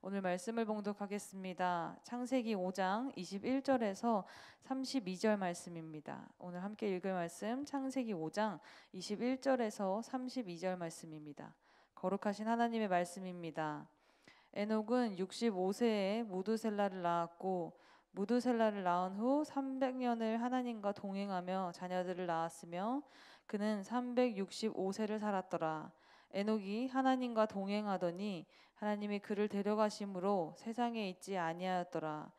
오늘 말씀을 봉독하겠습니다. 창세기 5장 21절에서 32절 말씀입니다. 오늘 함께 읽을 말씀 창세기 5장 21절에서 32절 말씀입니다. 거룩하신 하나님의 말씀입니다. 에녹은 65세에 무두셀라를 낳았고 무두셀라를 낳은 후 300년을 하나님과 동행하며 자녀들을 낳았으며 그는 365세를 살았더라. 에녹이 하나님과 동행하더니 하나님이 그를 데려가심으로 세상에 있지 아니하였더라.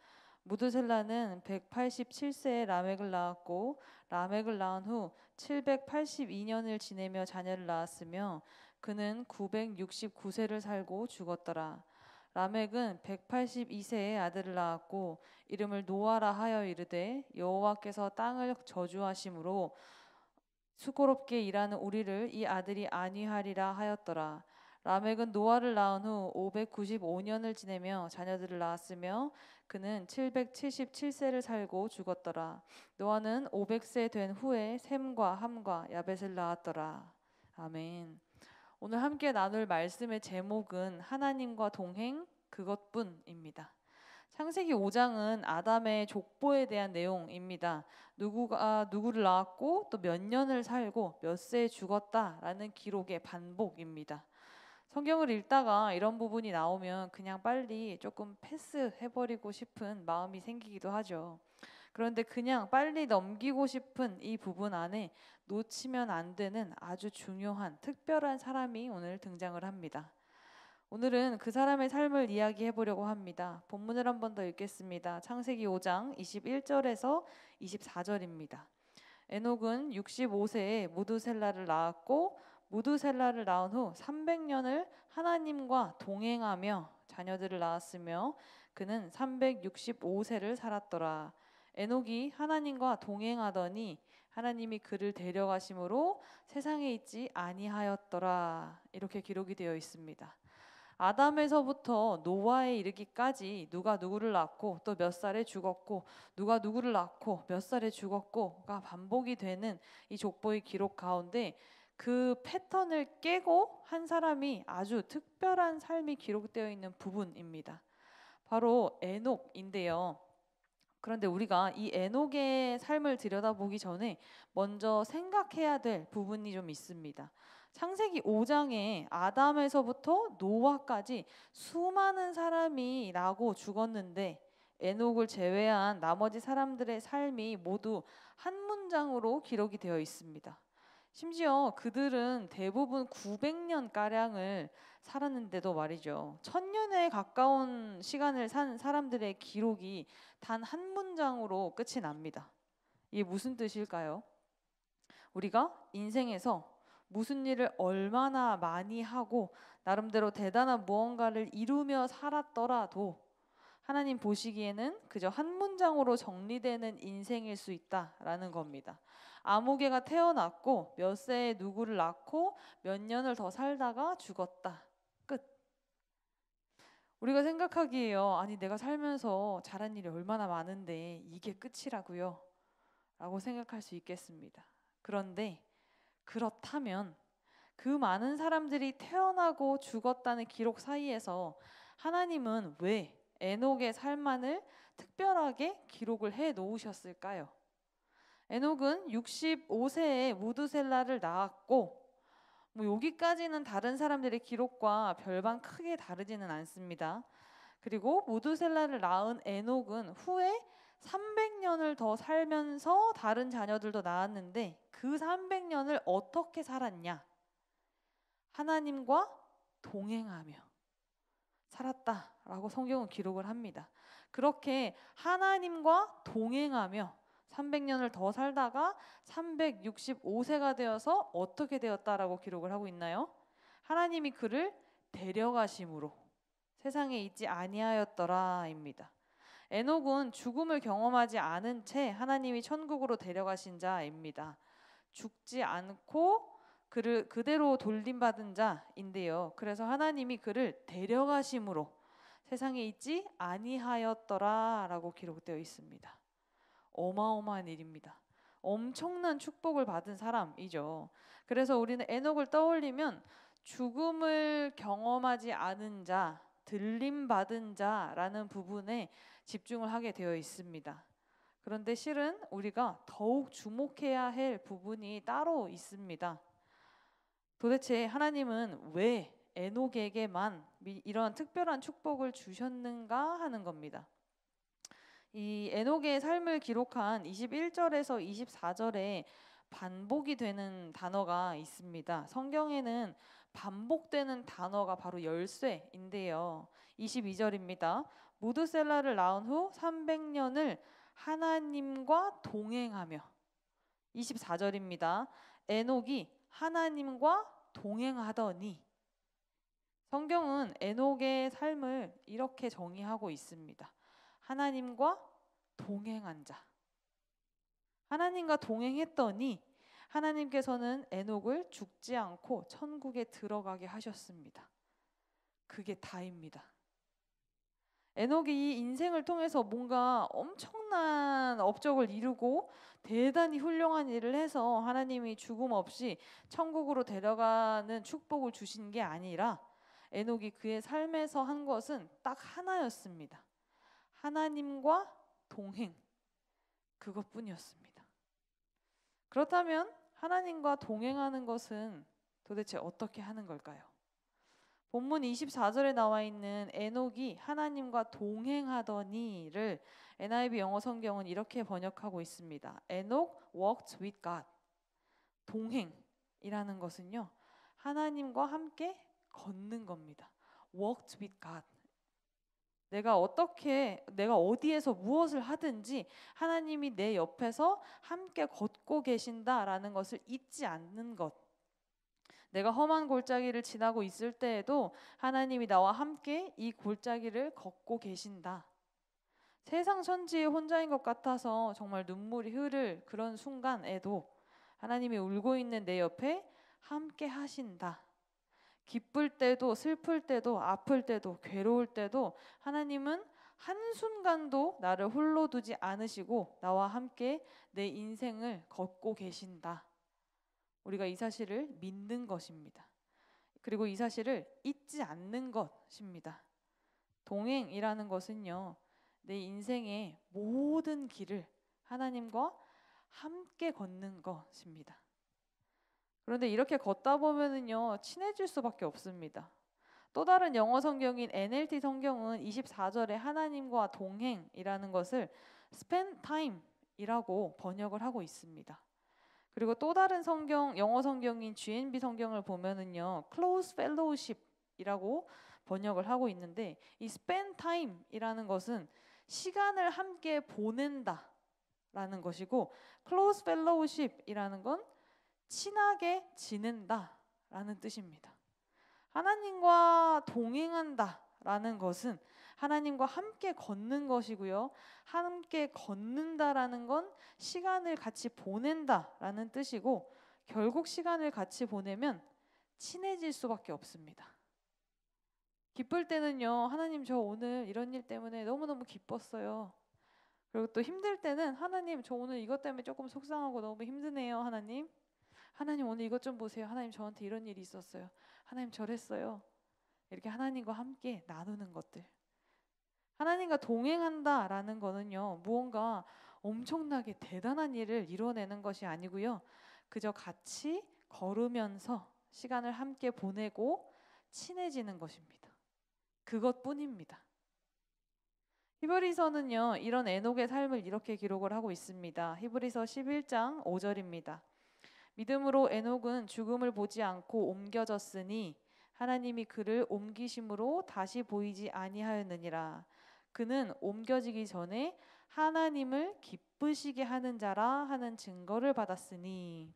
무두셀라는 187세에 라멕을 낳았고 라멕을 낳은 후 782년을 지내며 자녀를 낳았으며 그는 969세를 살고 죽었더라. 라멕은 182세에 아들을 낳았고 이름을 노아라 하여 이르되 여호와께서 땅을 저주하심으로 수고롭게 일하는 우리를 이 아들이 안위하리라 하였더라. 라멕은 노아를 낳은 후 595년을 지내며 자녀들을 낳았으며 그는 777세를 살고 죽었더라. 노아는 500세 된 후에 셈과 함과 야벳을 낳았더라. 아멘. 오늘 함께 나눌 말씀의 제목은 하나님과 동행 그것뿐입니다. 창세기 5장은 아담의 족보에 대한 내용입니다. 누구가 누구를 낳았고 또 몇 년을 살고 몇 세에 죽었다라는 기록의 반복입니다. 성경을 읽다가 이런 부분이 나오면 그냥 빨리 조금 패스해버리고 싶은 마음이 생기기도 하죠. 그런데 그냥 빨리 넘기고 싶은 이 부분 안에 놓치면 안 되는 아주 중요한 특별한 사람이 오늘 등장을 합니다. 오늘은 그 사람의 삶을 이야기해 보려고 합니다. 본문을 한 번 더 읽겠습니다. 창세기 5장 21절에서 24절입니다. 에녹은 65세에 무두셀라를 낳았고 무두셀라를 낳은 후 300년을 하나님과 동행하며 자녀들을 낳았으며 그는 365세를 살았더라. 에녹이 하나님과 동행하더니 하나님이 그를 데려가심으로 세상에 있지 아니하였더라. 이렇게 기록이 되어 있습니다. 아담에서부터 노아에 이르기까지 누가 누구를 낳고 또 몇 살에 죽었고 누가 누구를 낳고 몇 살에 죽었고가 반복이 되는 이 족보의 기록 가운데 그 패턴을 깨고 한 사람이 아주 특별한 삶이 기록되어 있는 부분입니다. 바로 에녹인데요. 그런데 우리가 이 에녹의 삶을 들여다보기 전에 먼저 생각해야 될 부분이 좀 있습니다. 창세기 5장에 아담에서부터 노아까지 수많은 사람이 나고 죽었는데 에녹을 제외한 나머지 사람들의 삶이 모두 한 문장으로 기록이 되어 있습니다. 심지어 그들은 대부분 900년가량을 살았는데도 말이죠. 1000년에 가까운 시간을 산 사람들의 기록이 단 한 문장으로 끝이 납니다. 이게 무슨 뜻일까요? 우리가 인생에서 무슨 일을 얼마나 많이 하고 나름대로 대단한 무언가를 이루며 살았더라도 하나님 보시기에는 그저 한 문장으로 정리되는 인생일 수 있다라는 겁니다. 아무개가 태어났고 몇 세에 누구를 낳고 몇 년을 더 살다가 죽었다. 끝. 우리가 생각하기에요. 아니 내가 살면서 잘한 일이 얼마나 많은데 이게 끝이라고요? 라고 생각할 수 있겠습니다. 그런데 그렇다면 그 많은 사람들이 태어나고 죽었다는 기록 사이에서 하나님은 왜 에녹의 삶만을 특별하게 기록을 해 놓으셨을까요? 에녹은 65세에 무두셀라를 낳았고 여기까지는 다른 사람들의 기록과 별반 크게 다르지는 않습니다. 그리고 무두셀라를 낳은 에녹은 후에 300년을 더 살면서 다른 자녀들도 낳았는데 그 300년을 어떻게 살았냐? 하나님과 동행하며 살았다라고 성경은 기록을 합니다. 그렇게 하나님과 동행하며 300년을 더 살다가 365세가 되어서 어떻게 되었다라고 기록을 하고 있나요? 하나님이 그를 데려가심으로 세상에 있지 아니하였더라입니다. 에녹은 죽음을 경험하지 않은 채 하나님이 천국으로 데려가신 자입니다. 죽지 않고 그를 그대로 돌림받은 자인데요. 그래서 하나님이 그를 데려가심으로 세상에 있지 아니하였더라라고 기록되어 있습니다. 어마어마한 일입니다. 엄청난 축복을 받은 사람이죠. 그래서 우리는 에녹을 떠올리면 죽음을 경험하지 않은 자, 들림받은 자라는 부분에 집중을 하게 되어 있습니다. 그런데 실은 우리가 더욱 주목해야 할 부분이 따로 있습니다. 도대체 하나님은 왜 에녹에게만 이런 특별한 축복을 주셨는가 하는 겁니다. 이 에녹의 삶을 기록한 21절에서 24절에 반복이 되는 단어가 있습니다. 성경에는 반복되는 단어가 바로 열쇠인데요. 22절입니다. 무드셀라를 낳은 후 300년을 하나님과 동행하며. 24절입니다. 에녹이 하나님과 동행하더니. 성경은 에녹의 삶을 이렇게 정의하고 있습니다. 하나님과 동행한 자. 하나님과 동행했더니 하나님께서는 에녹을 죽지 않고 천국에 들어가게 하셨습니다. 그게 다입니다. 에녹이 이 인생을 통해서 뭔가 엄청난 업적을 이루고 대단히 훌륭한 일을 해서 하나님이 죽음 없이 천국으로 데려가는 축복을 주신 게 아니라 에녹이 그의 삶에서 한 것은 딱 하나였습니다. 하나님과 동행, 그것뿐이었습니다. 그렇다면 하나님과 동행하는 것은 도대체 어떻게 하는 걸까요? 본문 24절에 나와 있는 에녹이 하나님과 동행하더니를 NIV 영어 성경은 이렇게 번역하고 있습니다. 에녹 walked with God. 동행이라는 것은요, 하나님과 함께 걷는 겁니다. walked with God. 내가 어디에서 무엇을 하든지 하나님이 내 옆에서 함께 걷고 계신다라는 것을 잊지 않는 것. 내가 험한 골짜기를 지나고 있을 때에도 하나님이 나와 함께 이 골짜기를 걷고 계신다. 세상 천지에 혼자인 것 같아서 정말 눈물이 흐를 그런 순간에도 하나님이 울고 있는 내 옆에 함께 하신다. 기쁠 때도 슬플 때도 아플 때도 괴로울 때도 하나님은 한순간도 나를 홀로 두지 않으시고 나와 함께 내 인생을 걷고 계신다. 우리가 이 사실을 믿는 것입니다. 그리고 이 사실을 잊지 않는 것입니다. 동행이라는 것은요, 내 인생의 모든 길을 하나님과 함께 걷는 것입니다. 그런데 이렇게 걷다 보면은요, 친해질 수밖에 없습니다. 또 다른 영어 성경인 NLT 성경은 24절에 하나님과 동행이라는 것을 spend time이라고 번역을 하고 있습니다. 그리고 또 다른 영어 성경인 GNB 성경을 보면은요, close fellowship이라고 번역을 하고 있는데, 이 spend time이라는 것은 시간을 함께 보낸다라는 것이고, close fellowship이라는 건 친하게 지낸다라는 뜻입니다. 하나님과 동행한다라는 것은 하나님과 함께 걷는 것이고요. 함께 걷는다라는 건 시간을 같이 보낸다라는 뜻이고, 결국 시간을 같이 보내면 친해질 수밖에 없습니다. 기쁠 때는요, 하나님 저 오늘 이런 일 때문에 너무너무 기뻤어요. 그리고 또 힘들 때는 하나님 저 오늘 이것 때문에 조금 속상하고 너무 힘드네요. 하나님 오늘 이것 좀 보세요. 하나님 저한테 이런 일이 있었어요. 하나님 저랬어요. 이렇게 하나님과 함께 나누는 것들. 하나님과 동행한다라는 거는요, 무언가 엄청나게 대단한 일을 이뤄내는 것이 아니고요, 그저 같이 걸으면서 시간을 함께 보내고 친해지는 것입니다. 그것뿐입니다. 히브리서는요, 이런 에녹의 삶을 이렇게 기록을 하고 있습니다. 히브리서 11장 5절입니다. 믿음으로 에녹은 죽음을 보지 않고 옮겨졌으니 하나님이 그를 옮기심으로 다시 보이지 아니하였느니라. 그는 옮겨지기 전에 하나님을 기쁘시게 하는 자라 하는 증거를 받았으니.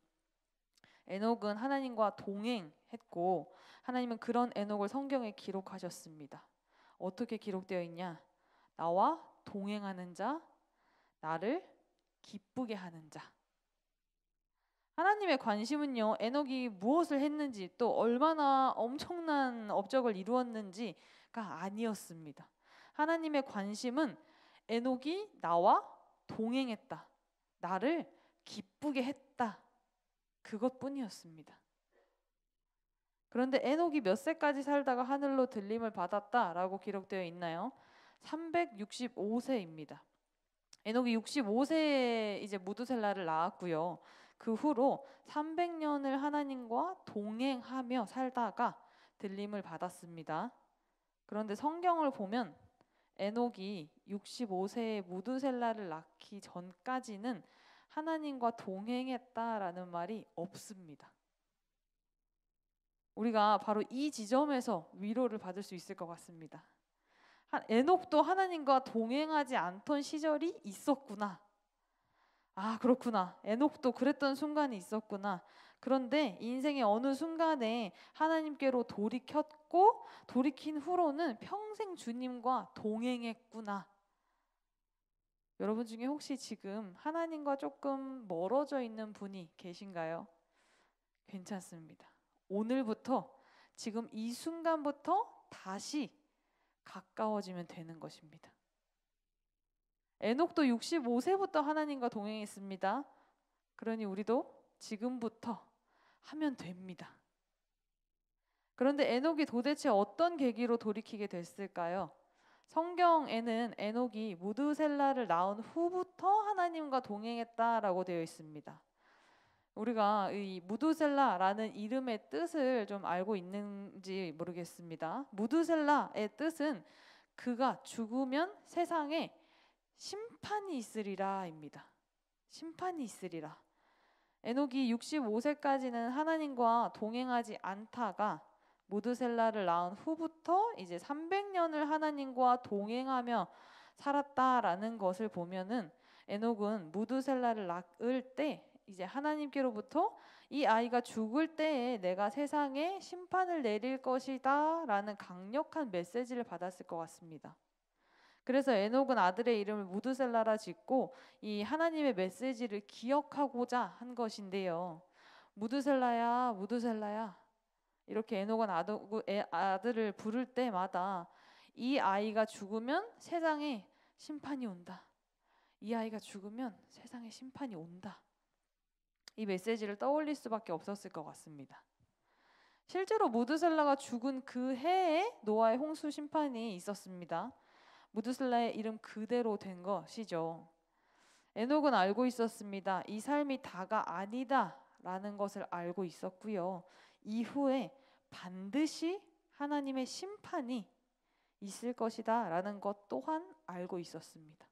에녹은 하나님과 동행했고 하나님은 그런 에녹을 성경에 기록하셨습니다. 어떻게 기록되어 있냐? 나와 동행하는 자, 나를 기쁘게 하는 자. 하나님의 관심은요, 에녹이 무엇을 했는지 또 얼마나 엄청난 업적을 이루었는지가 아니었습니다. 하나님의 관심은 에녹이 나와 동행했다, 나를 기쁘게 했다, 그것뿐이었습니다. 그런데 에녹이 몇 세까지 살다가 하늘로 들림을 받았다라고 기록되어 있나요? 365세입니다. 에녹이 65세에 이제 무두셀라를 낳았고요. 그 후로 300년을 하나님과 동행하며 살다가 들림을 받았습니다. 그런데 성경을 보면 에녹이 65세에 무두셀라를 낳기 전까지는 하나님과 동행했다라는 말이 없습니다. 우리가 바로 이 지점에서 위로를 받을 수 있을 것 같습니다. 에녹도 하나님과 동행하지 않던 시절이 있었구나. 아, 그렇구나. 에녹도 그랬던 순간이 있었구나. 그런데 인생의 어느 순간에 하나님께로 돌이켰고 돌이킨 후로는 평생 주님과 동행했구나. 여러분 중에 혹시 지금 하나님과 조금 멀어져 있는 분이 계신가요? 괜찮습니다. 오늘부터 지금 이 순간부터 다시 가까워지면 되는 것입니다. 에녹도 65세부터 하나님과 동행했습니다. 그러니 우리도 지금부터 하면 됩니다. 그런데 에녹이 도대체 어떤 계기로 돌이키게 됐을까요? 성경에는 에녹이 무드셀라를 낳은 후부터 하나님과 동행했다라고 되어 있습니다. 우리가 이 무드셀라라는 이름의 뜻을 좀 알고 있는지 모르겠습니다. 무드셀라의 뜻은 그가 죽으면 세상에 심판이 있으리라입니다. 심판이 있으리라. 에녹이 65세까지는 하나님과 동행하지 않다가 무드셀라를 낳은 후부터 이제 300년을 하나님과 동행하며 살았다라는 것을 보면은 에녹은 무드셀라를 낳을 때 이제 하나님께로부터 이 아이가 죽을 때에 내가 세상에 심판을 내릴 것이다 라는 강력한 메시지를 받았을 것 같습니다. 그래서 에녹은 아들의 이름을 무드셀라라 짓고 이 하나님의 메시지를 기억하고자 한 것인데요. 무드셀라야, 무드셀라야. 이렇게 에녹은 아들을 부를 때마다 이 아이가 죽으면 세상에 심판이 온다. 이 아이가 죽으면 세상에 심판이 온다. 이 메시지를 떠올릴 수밖에 없었을 것 같습니다. 실제로 무드셀라가 죽은 그 해에 노아의 홍수 심판이 있었습니다. 무드셀라의 이름 그대로 된 것이죠. 에녹은 알고 있었습니다. 이 삶이 다가 아니다 라는 것을 알고 있었고요. 이후에 반드시 하나님의 심판이 있을 것이다 라는 것 또한 알고 있었습니다.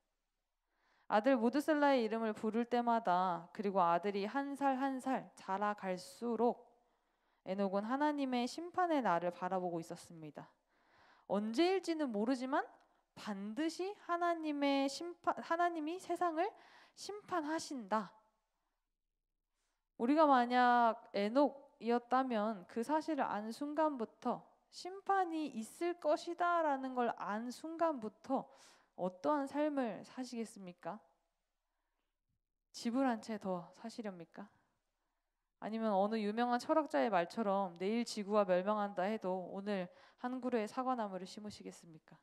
아들 무드셀라의 이름을 부를 때마다 그리고 아들이 한 살 한 살 자라갈수록 에녹은 하나님의 심판의 날을 바라보고 있었습니다. 언제일지는 모르지만 반드시 하나님이 세상을 심판하신다. 우리가 만약 에녹이었다면 그 사실을 안 순간부터 심판이 있을 것이다 라는 걸 안 순간부터 어떠한 삶을 사시겠습니까? 집을 한 채 더 사시렵니까? 아니면 어느 유명한 철학자의 말처럼 내일 지구가 멸망한다 해도 오늘 한 그루의 사과나무를 심으시겠습니까?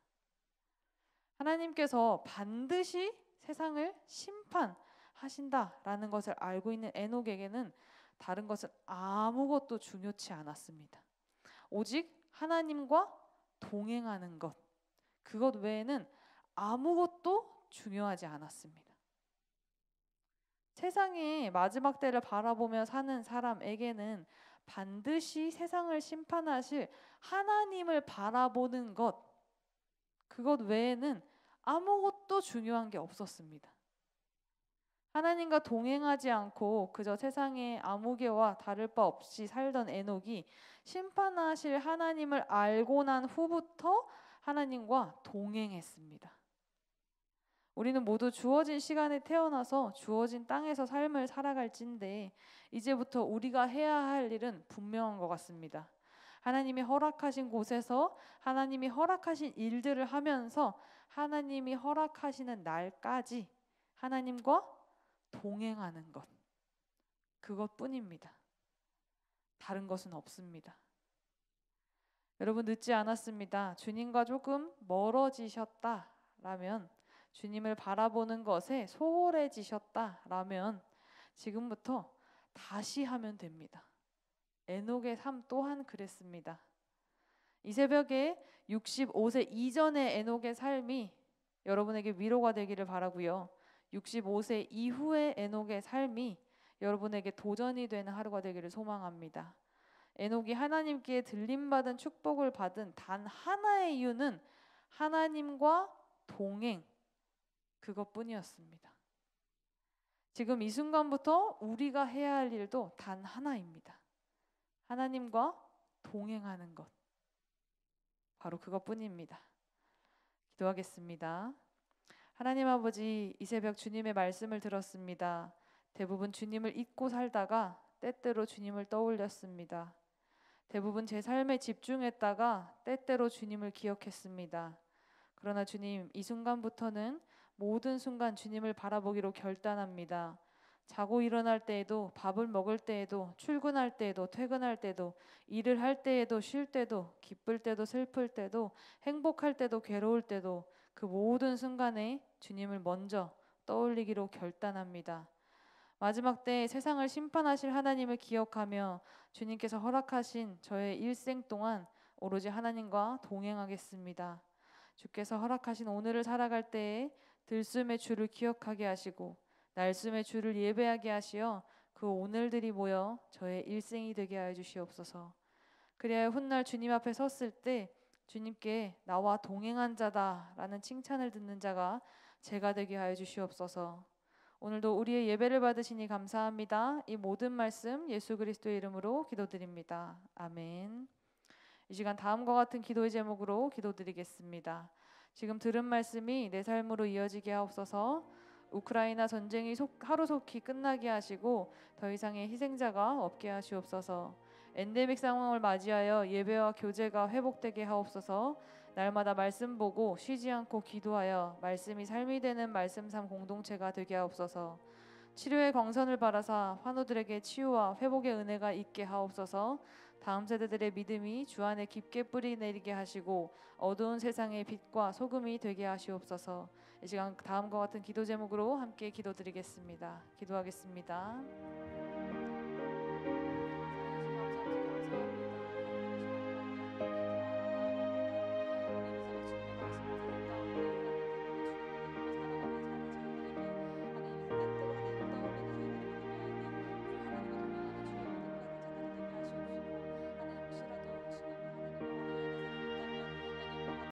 하나님께서 반드시 세상을 심판하신다라는 것을 알고 있는 에녹에게는 다른 것은 아무것도 중요치 않았습니다. 오직 하나님과 동행하는 것, 그것 외에는 아무것도 중요하지 않았습니다. 세상의 마지막 때를 바라보며 사는 사람에게는 반드시 세상을 심판하실 하나님을 바라보는 것, 그것 외에는 아무것도 중요한 게 없었습니다. 하나님과 동행하지 않고 그저 세상의 아무개와 다를 바 없이 살던 에녹이 심판하실 하나님을 알고 난 후부터 하나님과 동행했습니다. 우리는 모두 주어진 시간에 태어나서 주어진 땅에서 삶을 살아갈진데 이제부터 우리가 해야 할 일은 분명한 것 같습니다. 하나님이 허락하신 곳에서 하나님이 허락하신 일들을 하면서 하나님이 허락하시는 날까지 하나님과 동행하는 것, 그것뿐입니다. 다른 것은 없습니다. 여러분 늦지 않았습니다. 주님과 조금 멀어지셨다라면, 주님을 바라보는 것에 소홀해지셨다라면 지금부터 다시 하면 됩니다. 에녹의 삶 또한 그랬습니다. 이 새벽에 65세 이전의 에녹의 삶이 여러분에게 위로가 되기를 바라고요. 65세 이후의 에녹의 삶이 여러분에게 도전이 되는 하루가 되기를 소망합니다. 에녹이 하나님께 들림받은 축복을 받은 단 하나의 이유는 하나님과 동행, 그것뿐이었습니다. 지금 이 순간부터 우리가 해야 할 일도 단 하나입니다. 하나님과 동행하는 것, 바로 그것뿐입니다. 기도하겠습니다. 하나님 아버지, 이 새벽 주님의 말씀을 들었습니다. 대부분 주님을 잊고 살다가 때때로 주님을 떠올렸습니다. 대부분 제 삶에 집중했다가 때때로 주님을 기억했습니다. 그러나 주님, 이 순간부터는 모든 순간 주님을 바라보기로 결단합니다. 자고 일어날 때에도, 밥을 먹을 때에도, 출근할 때에도, 퇴근할 때도, 일을 할 때에도, 쉴 때도, 기쁠 때도, 슬플 때도, 행복할 때도, 괴로울 때도 그 모든 순간에 주님을 먼저 떠올리기로 결단합니다. 마지막 때 세상을 심판하실 하나님을 기억하며 주님께서 허락하신 저의 일생 동안 오로지 하나님과 동행하겠습니다. 주께서 허락하신 오늘을 살아갈 때에 들숨의 주를 기억하게 하시고 날숨의 주를 예배하게 하시어 그 오늘들이 모여 저의 일생이 되게 하여 주시옵소서. 그리하여 훗날 주님 앞에 섰을 때 주님께 나와 동행한 자다라는 칭찬을 듣는 자가 제가 되게 하여 주시옵소서. 오늘도 우리의 예배를 받으시니 감사합니다. 이 모든 말씀 예수 그리스도의 이름으로 기도드립니다. 아멘. 이 시간 다음과 같은 기도의 제목으로 기도드리겠습니다. 지금 들은 말씀이 내 삶으로 이어지게 하옵소서. 우크라이나 전쟁이 하루속히 끝나게 하시고 더 이상의 희생자가 없게 하시옵소서. 엔데믹 상황을 맞이하여 예배와 교제가 회복되게 하옵소서. 날마다 말씀 보고 쉬지 않고 기도하여 말씀이 삶이 되는 말씀 삶 공동체가 되게 하옵소서. 치료의 광선을 바라사 환우들에게 치유와 회복의 은혜가 있게 하옵소서. 다음 세대들의 믿음이 주 안에 깊게 뿌리 내리게 하시고 어두운 세상의 빛과 소금이 되게 하시옵소서. 이 시간 다음과 같은 기도 제목으로 함께 기도드리겠습니다. 기도하겠습니다.